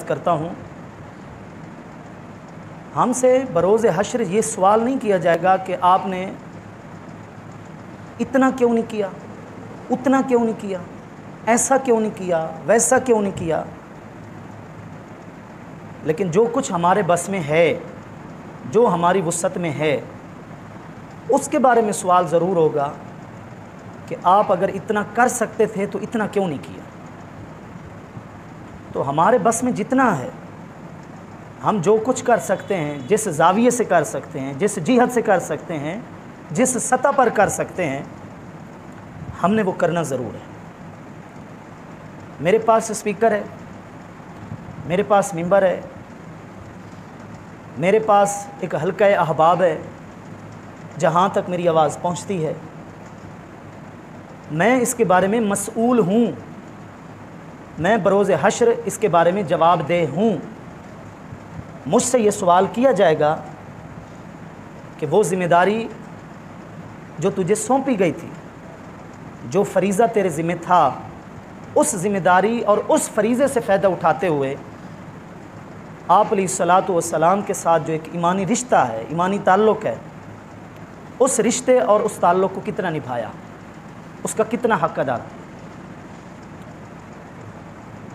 کرتا ہوں، ہم سے بروز حشر یہ سوال نہیں کیا جائے گا کہ آپ نے اتنا کیوں نہیں کیا، اتنا کیوں نہیں کیا، ایسا کیوں نہیں کیا، ویسا کیوں نہیں کیا۔ لیکن جو کچھ ہمارے بس میں ہے، جو ہماری وسعت میں ہے، اس کے بارے میں سوال ضرور ہوگا کہ آپ اگر اتنا کر سکتے تھے تو اتنا کیوں نہیں کیا۔ تو ہمارے بس میں جتنا ہے، ہم جو کچھ کر سکتے ہیں، جس زاویے سے کر سکتے ہیں، جس جہت سے کر سکتے ہیں، جس سطح پر کر سکتے ہیں، ہم نے وہ کرنا ضرور ہے۔ میرے پاس اسپیکر ہے، میرے پاس ممبر ہے، میرے پاس ایک حلقہ احباب ہے جہاں تک میری آواز پہنچتی ہے، میں اس کے بارے میں مسئول ہوں، میں بروز حشر اس کے بارے میں جواب دہ ہوں۔ مجھ سے یہ سوال کیا جائے گا کہ وہ ذمہ داری جو تجھے سونپی گئی تھی، جو فریضہ تیرے ذمہ تھا، اس ذمہ داری اور اس فریضے سے فائدہ اٹھاتے ہوئے آپ علیہ الصلاۃ والسلام کے ساتھ جو ایک ایمانی رشتہ ہے، ایمانی تعلق ہے، اس رشتے اور اس تعلق کو کتنا نبھایا، اس کا کتنا حق ادا کیا۔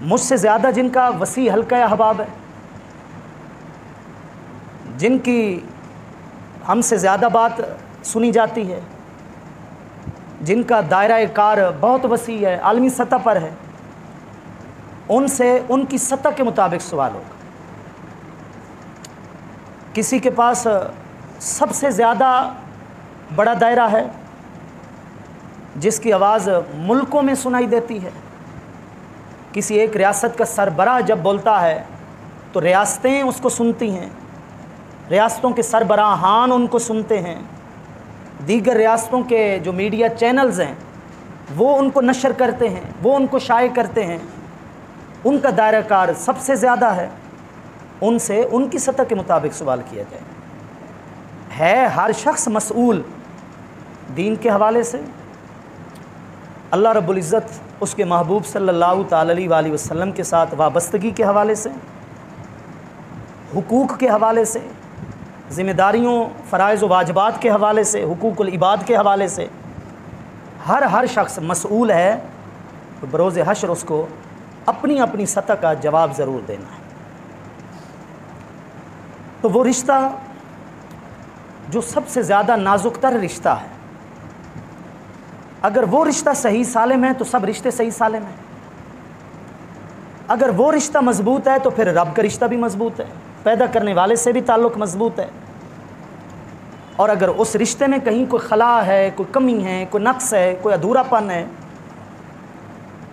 مجھ سے زیادہ جن کا وسیع حلقہ احباب ہے، جن کی ہم سے زیادہ بات سنی جاتی ہے، جن کا دائرہ کار بہت وسیع ہے، عالمی سطح پر ہے، ان سے ان کی سطح کے مطابق سوال ہوگا۔ کسی کے پاس سب سے زیادہ بڑا دائرہ ہے، جس کی آواز ملکوں میں سنائی دیتی ہے۔ کسی ایک ریاست کا سربراہ جب بولتا ہے تو ریاستیں اس کو سنتی ہیں، ریاستوں کے سربراہان ان کو سنتے ہیں، دیگر ریاستوں کے جو میڈیا چینلز ہیں وہ ان کو نشر کرتے ہیں، وہ ان کو شائع کرتے ہیں۔ ان کا دائرہ کار سب سے زیادہ ہے، ان سے ان کی سطح کے مطابق سوال کیا جائے۔ ہے ہر شخص مسئول دین کے حوالے سے، اللہ رب العزت اس کے محبوب صلی اللہ تعالی علیہ وآلہ وسلم کے ساتھ وابستگی کے حوالے سے، حقوق کے حوالے سے، ذمہ داریوں، فرائض و واجبات کے حوالے سے، حقوق العباد کے حوالے سے ہر شخص مسئول ہے۔ تو بروز حشر اس کو اپنی اپنی سطح کا جواب ضرور دینا ہے۔ تو وہ رشتہ جو سب سے زیادہ نازک تر رشتہ ہے، اگر وہ رشتہ صحیح سالم ہے تو سب رشتے صحیح سالم ہیں۔ اگر وہ رشتہ مضبوط ہے تو پھر رب کا رشتہ بھی مضبوط ہے، پیدا کرنے والے سے بھی تعلق مضبوط ہے۔ اور اگر اس رشتے میں کہیں کوئی خلا ہے، کوئی کمی ہے، کوئی نقص ہے، کوئی ادھورا پن ہے،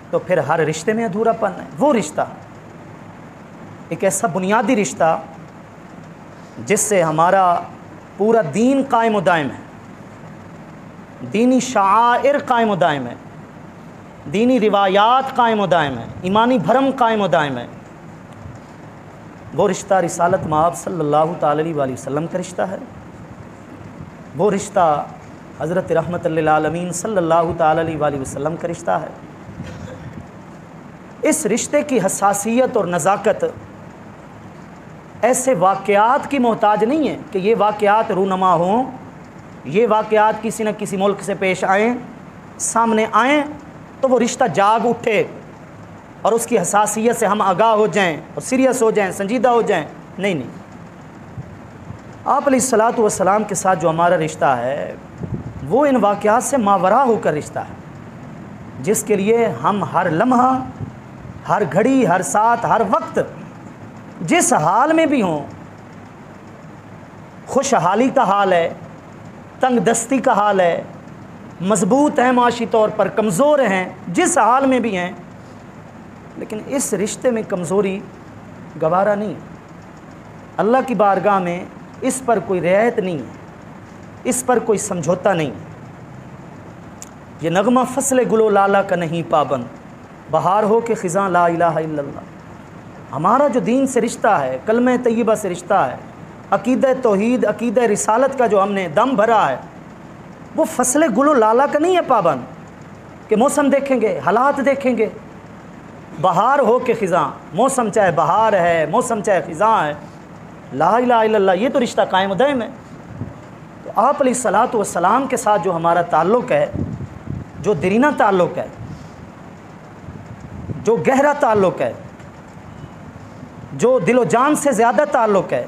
تو پھر ہر رشتے میں ادھورا پن ہے۔ وہ رشتہ ایک ایسا بنیادی رشتہ جس سے ہمارا پورا دین قائم و دائم ہے، دینی شعائر قائم و دائم ہے، دینی روایات قائم و دائم ہے، ایمانی بھرم قائم و دائم ہے۔ وہ رشتہ رسالت مآب صلی اللہ تعالی علیہ وآلہ وسلم کا رشتہ ہے، وہ رشتہ حضرت رحمت للعالمین صلی اللہ تعالی علیہ وآلہ وسلم کا رشتہ ہے۔ اس رشتے کی حساسیت اور نزاکت ایسے واقعات کی محتاج نہیں ہے کہ یہ واقعات رونما ہوں، یہ واقعات کسی نہ کسی ملک سے پیش آئیں، سامنے آئیں تو وہ رشتہ جاگ اٹھے اور اس کی حساسیت سے ہم آگاہ ہو جائیں اور سیریس ہو جائیں، سنجیدہ ہو جائیں۔ نہیں، آپ علیہ الصلاۃ والسلام کے ساتھ جو ہمارا رشتہ ہے وہ ان واقعات سے ماورا ہو کر رشتہ ہے، جس کے لیے ہم ہر لمحہ، ہر گھڑی، ہر ساتھ، ہر وقت، جس حال میں بھی ہوں، خوشحالی کا حال ہے، تنگ دستی کا حال ہے، مضبوط ہیں معاشی طور پر، کمزور ہیں، جس حال میں بھی ہیں، لیکن اس رشتے میں کمزوری گوارا نہیں۔ اللہ کی بارگاہ میں اس پر کوئی رعایت نہیں ہے، اس پر کوئی سمجھوتا نہیں۔ یہ نغمہ فصل گل و لالہ کا نہیں پابند، بہار ہو کہ خزاں لا الہ الا اللہ۔ ہمارا جو دین سے رشتہ ہے، کلمہ طیبہ سے رشتہ ہے، عقیدہ توحید، عقیدہ رسالت کا جو ہم نے دم بھرا ہے، وہ فصل گل و لالہ کا نہیں ہے پابند کہ موسم دیکھیں گے، حالات دیکھیں گے، بہار ہو کے خزاں، موسم چاہے بہار ہے، موسم چاہے خزاں ہے، لا الہ الا اللہ، یہ تو رشتہ قائم و دائم ہے۔ تو آپ علیہ الصلاۃ والسلام کے ساتھ جو ہمارا تعلق ہے، جو دیرینہ تعلق ہے، جو گہرا تعلق ہے، جو دل و جان سے زیادہ تعلق ہے،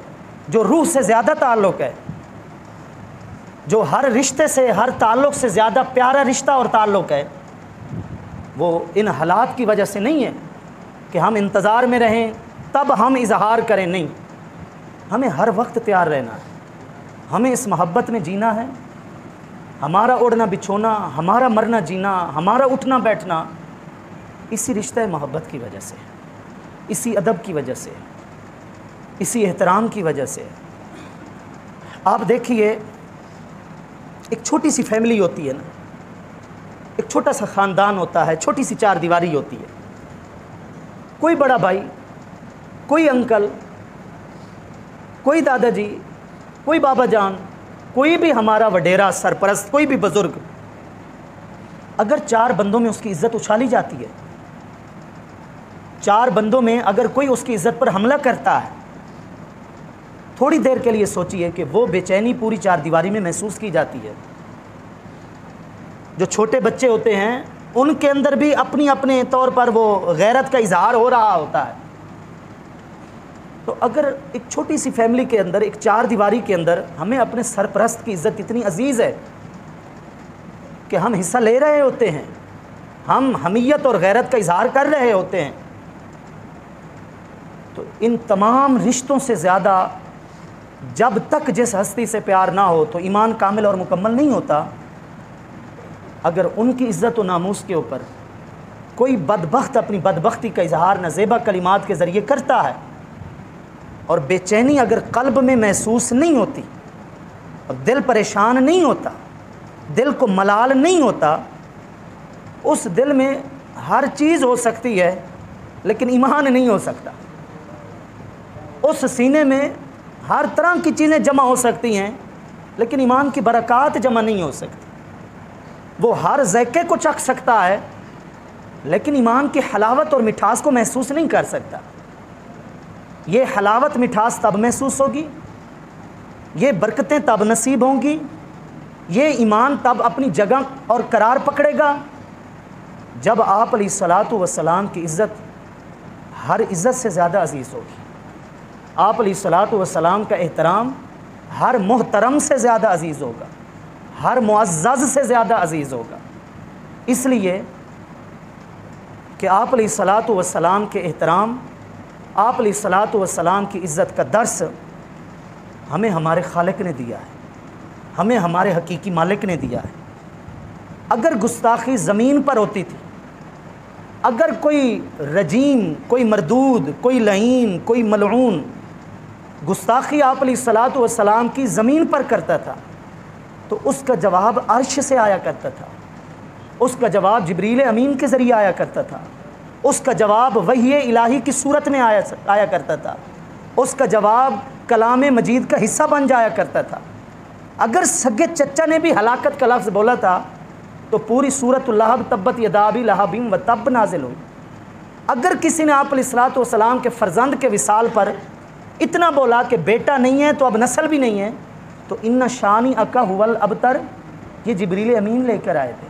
جو روح سے زیادہ تعلق ہے، جو ہر رشتے سے، ہر تعلق سے زیادہ پیارا رشتہ اور تعلق ہے، وہ ان حالات کی وجہ سے نہیں ہے کہ ہم انتظار میں رہیں تب ہم اظہار کریں، نہیں، ہمیں ہر وقت تیار رہنا ہے، ہمیں اس محبت میں جینا ہے۔ ہمارا اڑنا بچھونا، ہمارا مرنا جینا، ہمارا اٹھنا بیٹھنا اسی رشتہ محبت کی وجہ سے، اسی ادب کی وجہ سے، اسی احترام کی وجہ سے۔ آپ دیکھیے، ایک چھوٹی سی فیملی ہوتی ہے نا، ایک چھوٹا سا خاندان ہوتا ہے، چھوٹی سی چار دیواری ہوتی ہے، کوئی بڑا بھائی، کوئی انکل، کوئی دادا جی، کوئی بابا جان، کوئی بھی ہمارا وڈیرا، سرپرست، کوئی بھی بزرگ، اگر چار بندوں میں اس کی عزت اچھالی جاتی ہے، چار بندوں میں اگر کوئی اس کی عزت پر حملہ کرتا ہے، تھوڑی دیر کے لیے سوچئے کہ وہ بے چینی پوری چار دیواری میں محسوس کی جاتی ہے۔ جو چھوٹے بچے ہوتے ہیں ان کے اندر بھی اپنی اپنے طور پر وہ غیرت کا اظہار ہو رہا ہوتا ہے۔ تو اگر ایک چھوٹی سی فیملی کے اندر، ایک چار دیواری کے اندر ہمیں اپنے سرپرست کی عزت اتنی عزیز ہے کہ ہم حصہ لے رہے ہوتے ہیں، ہم حمیت اور غیرت کا اظہار کر رہے ہوتے ہیں، تو ان تمام رشتوں سے زیادہ جب تک جس ہستی سے پیار نہ ہو تو ایمان کامل اور مکمل نہیں ہوتا۔ اگر ان کی عزت و ناموس کے اوپر کوئی بدبخت اپنی بدبختی کا اظہار نازیبا کلمات کے ذریعے کرتا ہے اور بے چینی اگر قلب میں محسوس نہیں ہوتی اور دل پریشان نہیں ہوتا، دل کو ملال نہیں ہوتا، اس دل میں ہر چیز ہو سکتی ہے لیکن ایمان نہیں ہو سکتا۔ اس سینے میں ہر طرح کی چیزیں جمع ہو سکتی ہیں لیکن ایمان کی برکات جمع نہیں ہو سکتی۔ وہ ہر ذائقے کو چکھ سکتا ہے لیکن ایمان کی حلاوت اور مٹھاس کو محسوس نہیں کر سکتا۔ یہ حلاوت مٹھاس تب محسوس ہوگی، یہ برکتیں تب نصیب ہوں گی، یہ ایمان تب اپنی جگہ اور قرار پکڑے گا جب آپ علیہ الصلاۃ والسلام کی عزت ہر عزت سے زیادہ عزیز ہوگی، آپ علیہ الصلاۃ والسلام کا احترام ہر محترم سے زیادہ عزیز ہوگا، ہر معزز سے زیادہ عزیز ہوگا۔ اس لیے کہ آپ علیہ الصلاۃ والسلام کے احترام، آپ علیہ الصلاۃ والسلام کی عزت کا درس ہمیں ہمارے خالق نے دیا ہے، ہمیں ہمارے حقیقی مالک نے دیا ہے۔ اگر گستاخی زمین پر ہوتی تھی، اگر کوئی رجیم، کوئی مردود، کوئی لعین، کوئی ملعون گستاخی آپ علیہ الصلاۃ والسلام کی زمین پر کرتا تھا تو اس کا جواب عرش سے آیا کرتا تھا، اس کا جواب جبریل امین کے ذریعے آیا کرتا تھا، اس کا جواب وحی الہی کی صورت میں آیا کرتا تھا، اس کا جواب کلام مجید کا حصہ بن جایا کرتا تھا۔ اگر سگے چچا نے بھی ہلاکت کا لفظ بولا تھا تو پوری سورۃ اللہب تبت یدا ابی لہب وتب نازل ہوئی۔ اگر کسی نے آپ علیہ الصلاۃ والسلام کے فرزند کے وصال پر اتنا بولا کہ بیٹا نہیں ہے تو اب نسل بھی نہیں ہے، تو ان شانی اکا ہول ابتر، یہ جبریل امین لے کر آئے تھے۔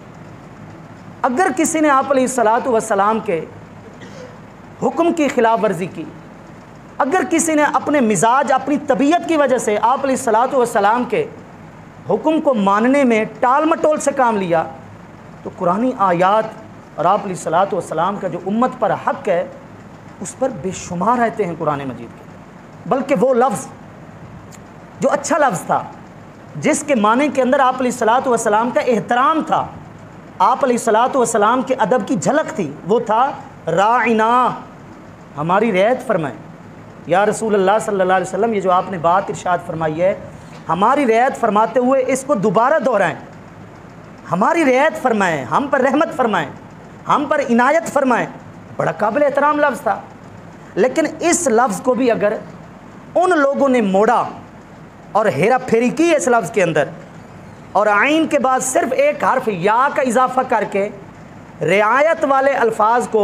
اگر کسی نے آپ علیہ الصلاۃ والسلام کے حکم کی خلاف ورزی کی، اگر کسی نے اپنے مزاج، اپنی طبیعت کی وجہ سے آپ علیہ الصلاۃ والسلام کے حکم کو ماننے میں ٹال مٹول سے کام لیا، تو قرآنی آیات اور آپ علیہ الصلاۃ والسلام کا جو امت پر حق ہے اس پر بے شمار آتے ہیں قرآن مجید کے۔ بلکہ وہ لفظ جو اچھا لفظ تھا، جس کے معنی کے اندر آپ علیہ الصلاۃ والسلام کا احترام تھا، آپ علیہ الصلاۃ والسلام کے ادب کی جھلک تھی، وہ تھا راعنا، ہماری رعایت فرمائیں یا رسول اللہ صلی اللہ علیہ وسلم۔ یہ جو آپ نے بات ارشاد فرمائی ہے، ہماری رعایت فرماتے ہوئے اس کو دوبارہ دہرائیں، ہماری رعایت فرمائیں، ہم پر رحمت فرمائیں، ہم پر عنایت فرمائیں۔ بڑا قابل احترام لفظ تھا، لیکن اس لفظ کو بھی اگر ان لوگوں نے موڑا اور ہیرا پھیری کی اس لفظ کے اندر، اور عین کے بعد صرف ایک حرف یا کا اضافہ کر کے رعایت والے الفاظ کو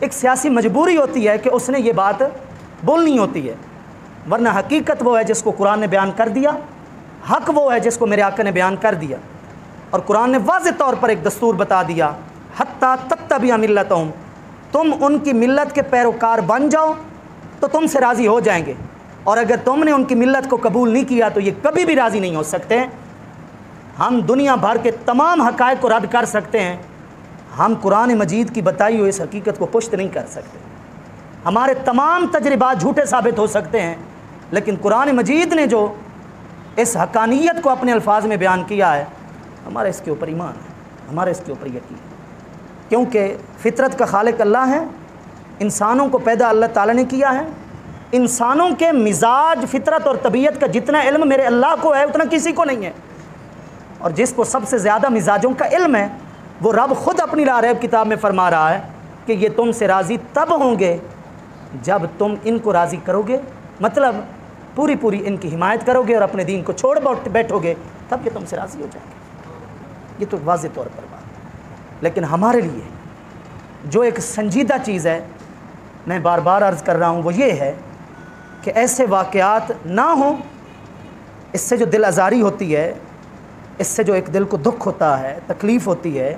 ایک سیاسی مجبوری ہوتی ہے کہ اس نے یہ بات بولنی ہوتی ہے، ورنہ حقیقت وہ ہے جس کو قرآن نے بیان کر دیا، حق وہ ہے جس کو میرے آقا نے بیان کر دیا، اور قرآن نے واضح طور پر ایک دستور بتا دیا، حتیٰ تتبع ملتہم، تم ان کی ملت کے پیروکار بن جاؤ تو تم سے راضی ہو جائیں گے، اور اگر تم نے ان کی ملت کو قبول نہیں کیا تو یہ کبھی بھی راضی نہیں ہو سکتے۔ ہم دنیا بھر کے تمام حقائق کو رد کر سکتے ہیں، ہم قرآن مجید کی بتائی ہوئی اس حقیقت کو پشت نہیں کر سکتے۔ ہمارے تمام تجربات جھوٹے ثابت ہو سکتے ہیں، لیکن قرآن مجید نے جو اس حقانیت کو اپنے الفاظ میں بیان کیا ہے، ہمارا اس کے اوپر ایمان ہے، ہمارا اس کے اوپر یقین ہے، کیونکہ فطرت کا خالق اللہ ہے، انسانوں کو پیدا اللہ تعالیٰ نے کیا ہے، انسانوں کے مزاج، فطرت اور طبیعت کا جتنا علم میرے اللہ کو ہے اتنا کسی کو نہیں ہے، اور جس کو سب سے زیادہ مزاجوں کا علم ہے وہ رب خود اپنی لا ریب کتاب میں فرما رہا ہے کہ یہ تم سے راضی تب ہوں گے جب تم ان کو راضی کرو گے، مطلب پوری ان کی حمایت کرو گے اور اپنے دین کو چھوڑ بیٹھو گے، تب یہ تم سے راضی ہو جائیں گے۔ یہ تو واضح طور پر بات ہے، لیکن ہمارے لیے جو ایک سنجیدہ چیز ہے، میں بار بار عرض کر رہا ہوں، وہ یہ ہے کہ ایسے واقعات نہ ہوں۔ اس سے جو دل آزاری ہوتی ہے، اس سے جو ایک دل کو دکھ ہوتا ہے، تکلیف ہوتی ہے،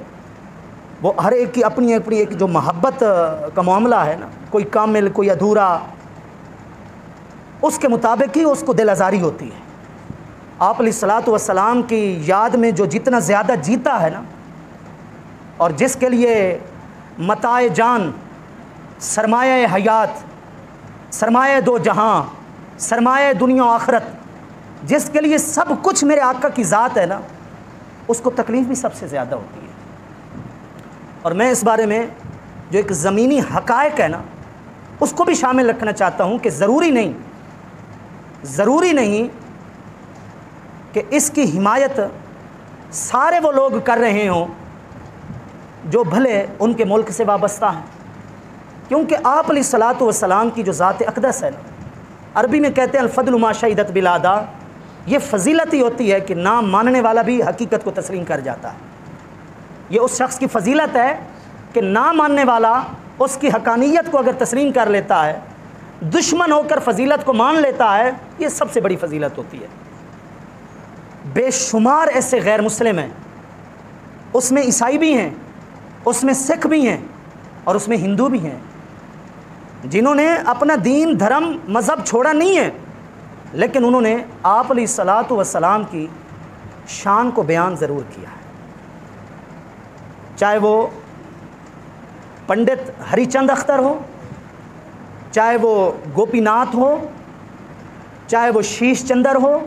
وہ ہر ایک کی اپنی ایک جو محبت کا معاملہ ہے نا، کوئی کامل کوئی ادھورا، اس کے مطابق ہی اس کو دل آزاری ہوتی ہے۔ آپ علیہ الصلاۃ والسلام کی یاد میں جو جتنا زیادہ جیتا ہے نا، اور جس کے لیے متاع جان، سرمایہ حیات، سرمایہ دو جہاں، سرمایہ دنیا و آخرت، جس کے لیے سب کچھ میرے آقا کی ذات ہے نا، اس کو تکلیف بھی سب سے زیادہ ہوتی ہے۔ اور میں اس بارے میں جو ایک زمینی حقائق ہے نا، اس کو بھی شامل رکھنا چاہتا ہوں کہ ضروری نہیں کہ اس کی حمایت سارے وہ لوگ کر رہے ہوں جو بھلے ان کے ملک سے وابستہ ہیں، کیونکہ آپ علیہ الصلاۃ والسلام کی جو ذات اقدس ہے نا، عربی میں کہتے ہیں الفضل ما شہدت بلادا، یہ فضیلت ہی ہوتی ہے کہ نہ ماننے والا بھی حقیقت کو تسلیم کر جاتا ہے۔ یہ اس شخص کی فضیلت ہے کہ نہ ماننے والا اس کی حقانیت کو اگر تسلیم کر لیتا ہے، دشمن ہو کر فضیلت کو مان لیتا ہے، یہ سب سے بڑی فضیلت ہوتی ہے۔ بے شمار ایسے غیر مسلم ہیں، اس میں عیسائی بھی ہیں، اس میں سکھ بھی ہیں، اور اس میں ہندو بھی ہیں، جنہوں نے اپنا دین، دھرم، مذہب چھوڑا نہیں ہے، لیکن انہوں نے آپ علیہ الصلاۃ والسلام کی شان کو بیان ضرور کیا ہے۔ چاہے وہ پنڈت ہری چند اختر ہو، چاہے وہ گوپی ناتھ ہو، چاہے وہ شیش چندر ہو،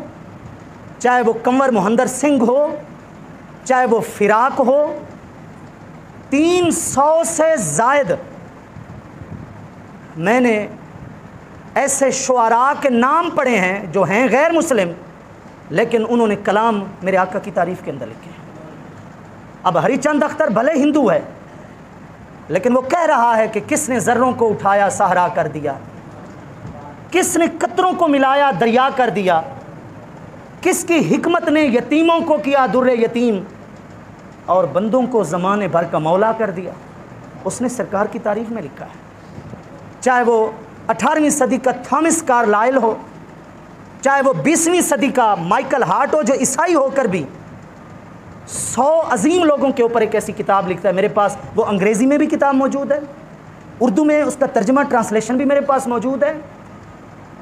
چاہے وہ کنور مہندر سنگھ ہو، چاہے وہ فراق ہو، 300 سے زائد میں نے ایسے شعراء کے نام پڑھے ہیں جو ہیں غیر مسلم، لیکن انہوں نے کلام میرے آقا کی تعریف کے اندر لکھے ہیں۔ اب ہری چند اختر بھلے ہندو ہے، لیکن وہ کہہ رہا ہے کہ کس نے ذروں کو اٹھایا صحرا کر دیا، کس نے قطروں کو ملایا دریا کر دیا، کس کی حکمت نے یتیموں کو کیا در یتیم اور بندوں کو زمانے بھر کا مولا کر دیا۔ اس نے سرکار کی تعریف میں لکھا ہے۔ چاہے وہ 18ویں صدی کا تھامس کارلائل ہو، چاہے وہ 20ویں صدی کا مائیکل ہارٹ ہو جو عیسائی ہو کر بھی 100 عظیم لوگوں کے اوپر ایک ایسی کتاب لکھتا ہے۔ میرے پاس وہ انگریزی میں بھی کتاب موجود ہے، اردو میں اس کا ترجمہ ٹرانسلیشن بھی میرے پاس موجود ہے۔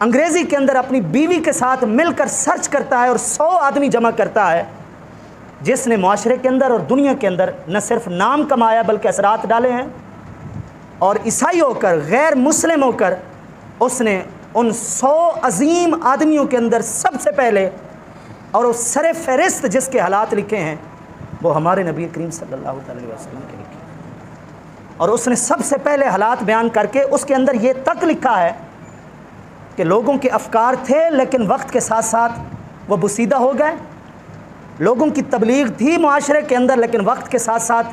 انگریزی کے اندر اپنی بیوی کے ساتھ مل کر سرچ کرتا ہے اور 100 آدمی جمع کرتا ہے، جس نے معاشرے کے اندر اور دنیا کے اندر نہ صرف نام کمایا بلکہ اثرات ڈالے ہیں، اور عیسائی ہو کر، غیر مسلم ہو کر، اس نے ان 100 عظیم آدمیوں کے اندر سب سے پہلے اور اس سر فہرست جس کے حالات لکھے ہیں وہ ہمارے نبی کریم صلی اللہ علیہ وسلم کے لکھے، اور اس نے سب سے پہلے حالات بیان کر کے اس کے اندر یہ تک لکھا ہے کہ لوگوں کے افکار تھے لیکن وقت کے ساتھ ساتھ وہ بسیدہ ہو گئے، لوگوں کی تبلیغ تھی معاشرے کے اندر لیکن وقت کے ساتھ ساتھ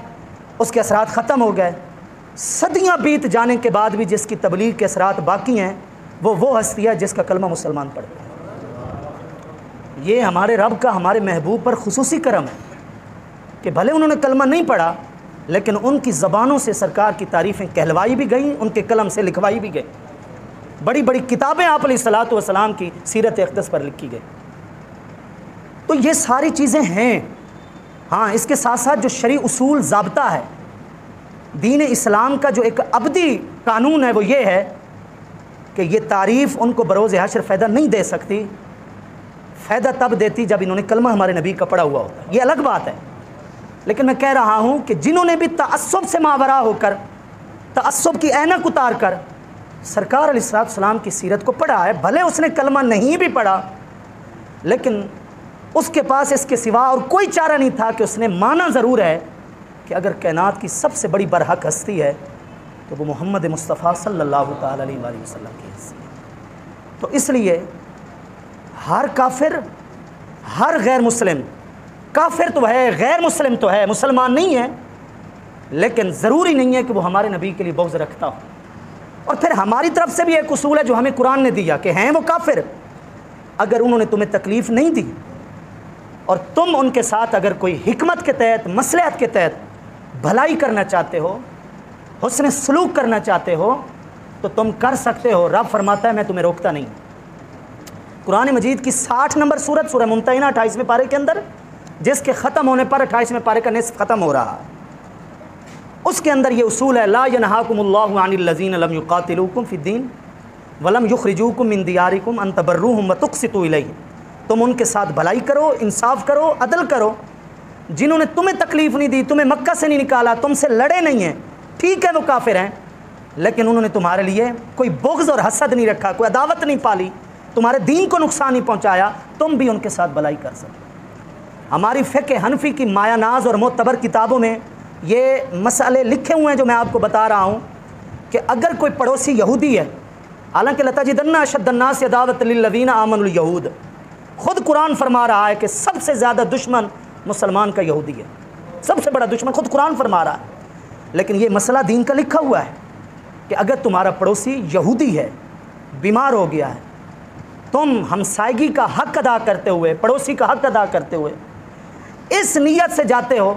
اس کے اثرات ختم ہو گئے، صدیاں بیت جانے کے بعد بھی جس کی تبلیغ کے اثرات باقی ہیں وہ ہستی ہے جس کا کلمہ مسلمان پڑھتے ہیں۔ یہ ہمارے رب کا ہمارے محبوب پر خصوصی کرم ہے کہ بھلے انہوں نے کلمہ نہیں پڑھا لیکن ان کی زبانوں سے سرکار کی تعریفیں کہلوائی بھی گئیں، ان کے قلم سے لکھوائی بھی گئیں، بڑی بڑی کتابیں آپ علیہ الصلوۃ والسلام کی سیرت اقدس پر لکھی گئی۔ تو یہ ساری چیزیں ہیں۔ ہاں، اس کے ساتھ ساتھ جو شرعی اصول ضابطہ ہے، دین اسلام کا جو ایک ابدی قانون ہے، وہ یہ ہے کہ یہ تعریف ان کو بروز حشر فائدہ نہیں دے سکتی، فائدہ تب دیتی جب انہوں نے کلمہ ہمارے نبی کا پڑھا ہوا ہوتا ہے۔ یہ الگ بات ہے، لیکن میں کہہ رہا ہوں کہ جنہوں نے بھی تعصب سے ماورا ہو کر، تعصب کی اینک اتار کر سرکار علیہ السلام کی سیرت کو پڑھا ہے، بھلے اس نے کلمہ نہیں بھی پڑھا، لیکن اس کے پاس اس کے سوا اور کوئی چارہ نہیں تھا کہ اس نے مانا ضرور ہے کہ اگر کائنات کی سب سے بڑی برحق ہستی ہے تو وہ محمد مصطفیٰ صلی اللہ تعالیٰ علیہ وآلہ وسلم کی ہستی ہے۔ تو اس لیے ہر کافر، ہر غیر مسلم، کافر تو ہے، غیر مسلم تو ہے، مسلمان نہیں ہے، لیکن ضروری نہیں ہے کہ وہ ہمارے نبی کے لیے بغض رکھتا ہو۔ اور پھر ہماری طرف سے بھی ایک اصول ہے جو ہمیں قرآن نے دیا کہ ہیں وہ کافر، اگر انہوں نے تمہیں تکلیف نہیں دی اور تم ان کے ساتھ اگر کوئی حکمت کے تحت، مصلحت کے تحت بھلائی کرنا چاہتے ہو، حسن سلوک کرنا چاہتے ہو، تو تم کر سکتے ہو۔ رب فرماتا ہے میں تمہیں روکتا نہیں۔ قرآن مجید کی 60 نمبر سورت، سورہ ممتحنہ 28ویں پارے کے اندر، جس کے ختم ہونے پر 28ویں پارے کا نصف ختم ہو رہا ہے، اس کے اندر یہ اصول ہے، لا ینہاکم اللہ عن الذین لم یقاتلوکم فی الدین ولم یخرجوکم من دیارکم ان تبروہم وتقسطوا الیہم۔ تم ان کے ساتھ بھلائی کرو، انصاف کرو، عدل کرو، جنہوں نے تمہیں تکلیف نہیں دی، تمہیں مکہ سے نہیں نکالا، تم سے لڑے نہیں ہیں، ٹھیک ہے وہ کافر ہیں، لیکن انہوں نے تمہارے لیے کوئی بغض اور حسد نہیں رکھا، کوئی عداوت نہیں پالی، تمہارے دین کو نقصان نہیں پہنچایا، تم بھی ان کے ساتھ بھلائی کر سکتے۔ ہماری فقہ حنفی کی مایہ ناز اور معتبر کتابوں میں یہ مسئلے لکھے ہوئے ہیں جو میں آپ کو بتا رہا ہوں کہ اگر کوئی پڑوسی یہودی ہے، حالانکہ لتجدن اشد الناس عداوۃ للذین آمنوا الیہود، خود قرآن فرما رہا ہے کہ سب سے زیادہ دشمن مسلمان کا یہودی ہے، سب سے بڑا دشمن خود قرآن فرما رہا ہے، لیکن یہ مسئلہ دین کا لکھا ہوا ہے کہ اگر تمہارا پڑوسی یہودی ہے، بیمار ہو گیا ہے، تم ہمسائیگی کا حق ادا کرتے ہوئے، پڑوسی کا حق ادا کرتے ہوئے اس نیت سے جاتے ہو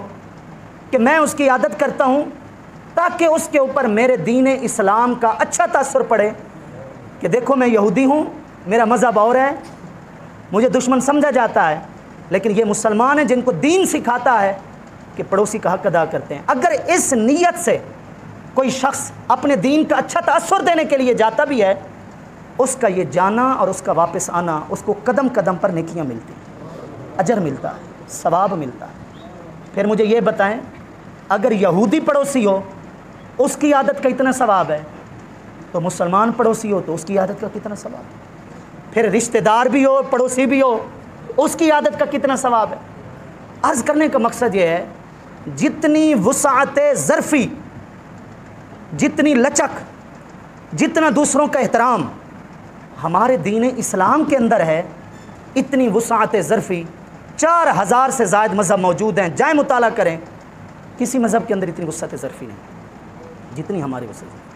کہ میں اس کی عادت کرتا ہوں تاکہ اس کے اوپر میرے دین اسلام کا اچھا تاثر پڑے کہ دیکھو میں یہودی ہوں، میرا مذہب اور ہے، مجھے دشمن سمجھا جاتا ہے، لیکن یہ مسلمان ہیں جن کو دین سکھاتا ہے کہ پڑوسی کا حق ادا کرتے ہیں۔ اگر اس نیت سے کوئی شخص اپنے دین کا اچھا تاثر دینے کے لیے جاتا بھی ہے، اس کا یہ جانا اور اس کا واپس آنا، اس کو قدم قدم پر نیکیاں ملتی ہیں، اجر ملتا ہے، ثواب ملتا ہے۔ پھر مجھے یہ بتائیں، اگر یہودی پڑوسی ہو اس کی عادت کا اتنا ثواب ہے، تو مسلمان پڑوسی ہو تو اس کی عادت کا کتنا ثواب ہے؟ پھر رشتہ دار بھی ہو، پڑوسی بھی ہو، اس کی عادت کا کتنا ثواب ہے؟ عرض کرنے کا مقصد یہ ہے، جتنی وسعت ظرفی، جتنی لچک، جتنا دوسروں کا احترام ہمارے دین اسلام کے اندر ہے، اتنی وسعت ظرفی 4000 سے زائد مذہب موجود ہیں، جائیں مطالعہ کریں، کسی مذہب کے اندر اتنی وسعت ظرفی نہیں جتنی ہماری وسعت۔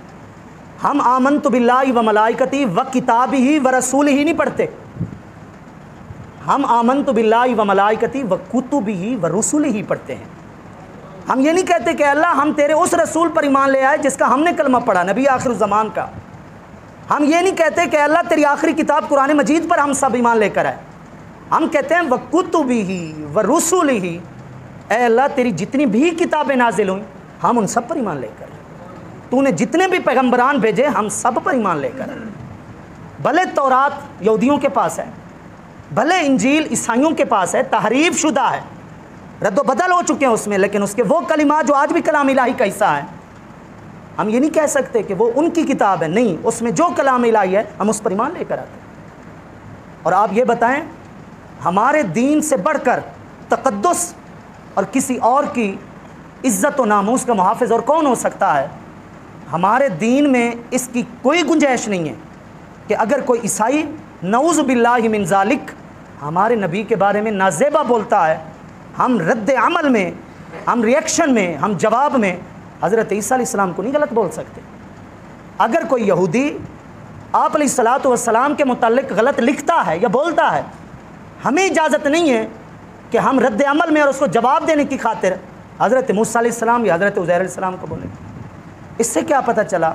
ہم آمنت باللہ و ملائکتی و کتابہ و رسولہ نہیں پڑھتے، ہم آمنت باللہ و ملائکتی و کتبہ و رسولہ ہی پڑھتے ہیں۔ ہم یہ نہیں کہتے کہ اللہ ہم تیرے اس رسول پر ایمان لے آئے جس کا ہم نے کلمہ پڑھا، نبی آخر الزمان کا۔ ہم یہ نہیں کہتے کہ اللہ تیری آخری کتاب قرآن مجید پر ہم سب ایمان لے کر آئے۔ ہم کہتے ہیں وَكُتُبِهِ وَرُسُلِهِ، اے اللہ تیری جتنی بھی کتابیں نازل ہوئیں ہم ان سب پر ایمان لے کر آئے، تو نے جتنے بھی پیغمبران بھیجے ہم سب پر ایمان لے کر آئے۔ بھلے تورات یہودیوں کے پاس ہے، بھلے انجیل عیسائیوں کے پاس ہے، تحریف شدہ ہے، رد و بدل ہو چکے ہیں اس میں، لیکن اس کے وہ کلمات جو آج بھی کلام الہی کا حصہ ہیں، ہم یہ نہیں کہہ سکتے کہ وہ ان کی کتاب ہے، نہیں، اس میں جو کلام الہی ہے ہم اس پر ایمان لے کر آتے ہیں۔ اور آپ یہ بتائیں، ہمارے دین سے بڑھ کر تقدس اور کسی اور کی عزت و ناموس کا محافظ اور کون ہو سکتا ہے؟ ہمارے دین میں اس کی کوئی گنجائش نہیں ہے کہ اگر کوئی عیسائی نعوذ باللہ من ذالک ہمارے نبی کے بارے میں نازیبا بولتا ہے، ہم رد عمل میں، ہم ریئیکشن میں، ہم جواب میں حضرت عیسیٰ علیہ السلام کو نہیں غلط بول سکتے۔ اگر کوئی یہودی آپ علیہ الصلوۃ والسلام کے متعلق غلط لکھتا ہے یا بولتا ہے، ہمیں اجازت نہیں ہے کہ ہم رد عمل میں اور اس کو جواب دینے کی خاطر حضرت موسیٰ علیہ السلام یا حضرت عزیر علیہ السلام کو بولیں؟ اس سے کیا پتہ چلا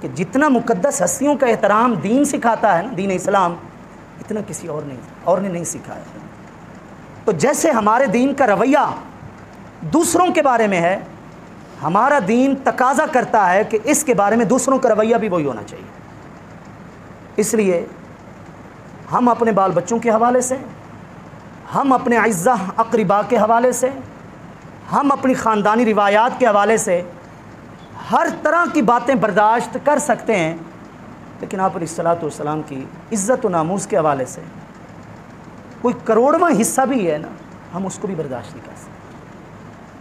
کہ جتنا مقدس ہستیوں کا احترام دین سکھاتا ہے نا، دین اسلام، اتنا کسی اور نے نہیں سکھایا۔ تو جیسے ہمارے دین کا رویہ دوسروں کے بارے میں ہے، ہمارا دین تقاضا کرتا ہے کہ اس کے بارے میں دوسروں کا رویہ بھی وہی ہونا چاہیے۔ اس لیے ہم اپنے بال بچوں کے حوالے سے، ہم اپنے اعزہ اقربا کے حوالے سے، ہم اپنی خاندانی روایات کے حوالے سے ہر طرح کی باتیں برداشت کر سکتے ہیں، لیکن آپ علیہ الصلوۃ والسلام کی عزت و ناموس کے حوالے سے کوئی کروڑواں حصہ بھی ہے نا، ہم اس کو بھی برداشت نہیں کر سکتے۔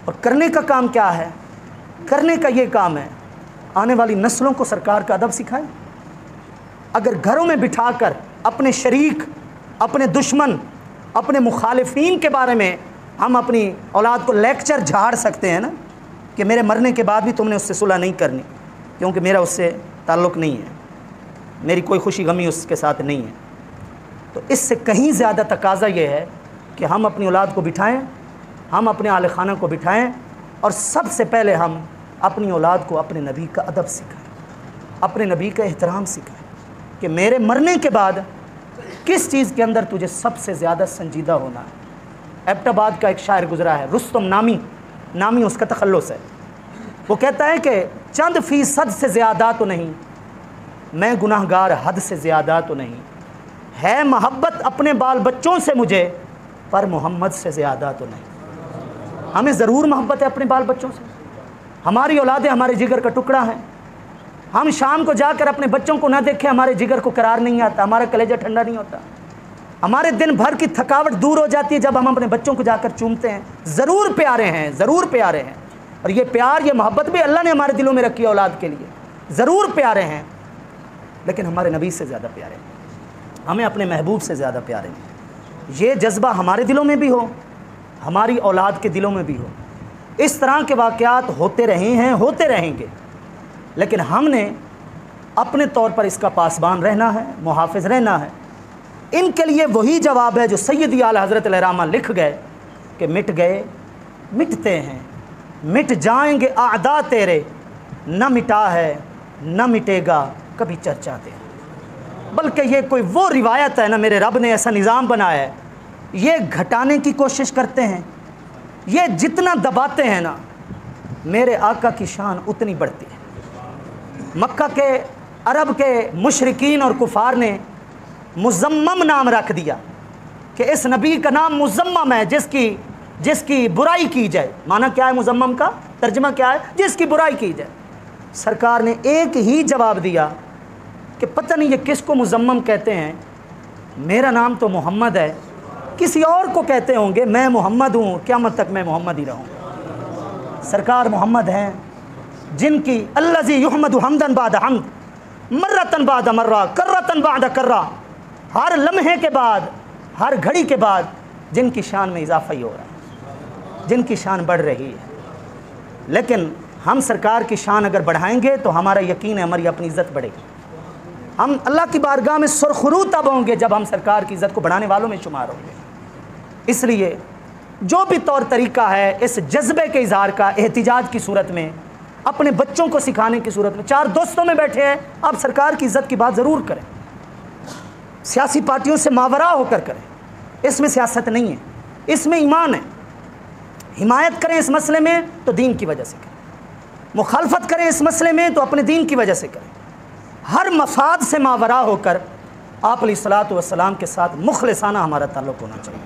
اور کرنے کا کام کیا ہے؟ کرنے کا یہ کام ہے آنے والی نسلوں کو سرکار کا ادب سکھائیں۔ اگر گھروں میں بٹھا کر اپنے شریک، اپنے دشمن، اپنے مخالفین کے بارے میں ہم اپنی اولاد کو لیکچر جھاڑ سکتے ہیں نا کہ میرے مرنے کے بعد بھی تم نے اس سے صلح نہیں کرنی کیونکہ میرا اس سے تعلق نہیں ہے، میری کوئی خوشی غمی اس کے ساتھ نہیں ہے، تو اس سے کہیں زیادہ تقاضا یہ ہے کہ ہم اپنی اولاد کو بٹھائیں، ہم اپنے اہل خانہ کو بٹھائیں، اور سب سے پہلے ہم اپنی اولاد کو اپنے نبی کا ادب سکھائیں، اپنے نبی کا احترام سکھائیں کہ میرے مرنے کے بعد کس چیز کے اندر تجھے سب سے زیادہ سنجیدہ ہونا ہے۔ ایبٹ آباد کا ایک شاعر گزرا ہے، رستم نامی اس کا تخلص ہے، وہ کہتا ہے کہ چند فیصد سے زیادہ تو نہیں، میں گناہ گار حد سے زیادہ تو نہیں، ہے محبت اپنے بال بچوں سے مجھے پر محمد سے زیادہ تو نہیں۔ ہمیں ضرور محبت ہے اپنے بال بچوں سے، ہماری اولادیں ہمارے جگر کا ٹکڑا ہیں، ہم شام کو جا کر اپنے بچوں کو نہ دیکھیں ہمارے جگر کو قرار نہیں آتا، ہمارا کلیجہ ٹھنڈا نہیں ہوتا، ہمارے دن بھر کی تھکاوٹ دور ہو جاتی ہے جب ہم اپنے بچوں کو جا کر چومتے ہیں۔ ضرور پیارے ہیں، ضرور پیارے ہیں، اور یہ پیار، یہ محبت بھی اللہ نے ہمارے دلوں میں رکھی ہے اولاد کے لیے، ضرور پیارے ہیں، لیکن ہمارے نبی سے زیادہ پیارے ہیں، ہمیں اپنے محبوب سے زیادہ پیارے ہیں۔ یہ جذبہ ہمارے دلوں میں بھی ہو، ہماری اولاد کے دلوں میں بھی ہو۔ اس طرح کے واقعات ہوتے رہے ہیں، ہوتے رہیں گے، لیکن ہم نے اپنے طور پر اس کا پاسبان رہنا ہے، محافظ رہنا ہے۔ ان کے لیے وہی جواب ہے جو سیدی اعلی حضرت علیہ الرحمہ لکھ گئے کہ مٹ گئے مٹتے ہیں، مٹ جائیں گے اعداء تیرے، نہ مٹا ہے نہ مٹے گا کبھی چرچا تیرے۔ بلکہ یہ کوئی وہ روایت ہے نا، میرے رب نے ایسا نظام بنایا ہے، یہ گھٹانے کی کوشش کرتے ہیں، یہ جتنا دباتے ہیں نا میرے آقا کی شان اتنی بڑھتی ہے۔ مکہ کے عرب کے مشرکین اور کفار نے مزمم نام رکھ دیا کہ اس نبی کا نام مزمم ہے، جس کی برائی کی جائے۔ معنی کیا ہے مزمم کا؟ ترجمہ کیا ہے؟ جس کی برائی کی جائے۔ سرکار نے ایک ہی جواب دیا کہ پتہ نہیں یہ کس کو مزمم کہتے ہیں، میرا نام تو محمد ہے، کسی اور کو کہتے ہوں گے، میں محمد ہوں، قیامت تک میں محمد ہی رہوں۔ سرکار محمد ہیں جن کی الذی یحمد حمدن بعد حمد، مرتن بعد مرہ، کرتن بعد کرہ، ہر لمحے کے بعد، ہر گھڑی کے بعد جن کی شان میں اضافہ ہی ہو رہا ہے، جن کی شان بڑھ رہی ہے۔ لیکن ہم سرکار کی شان اگر بڑھائیں گے تو ہمارا یقین ہے ہماری اپنی عزت بڑھے گی۔ ہم اللہ کی بارگاہ میں سرخرو تب ہوں گے جب ہم سرکار کی عزت کو بڑھانے والوں میں شمار ہوں گے۔ اس لیے جو بھی طور طریقہ ہے اس جذبے کے اظہار کا، احتجاج کی صورت میں، اپنے بچوں کو سکھانے کی صورت میں، چار دوستوں میں بیٹھے ہیں آپ سرکار کی عزت کی بات ضرور کریں، سیاسی پارٹیوں سے ماورا ہو کر کریں، اس میں سیاست نہیں ہے، اس میں ایمان ہے۔ حمایت کریں اس مسئلے میں تو دین کی وجہ سے کریں، مخالفت کریں اس مسئلے میں تو اپنے دین کی وجہ سے کریں، ہر مفاد سے ماورا ہو کر آپ علیہ الصلوۃ والسلام کے ساتھ مخلصانہ ہمارا تعلق ہونا چاہیے۔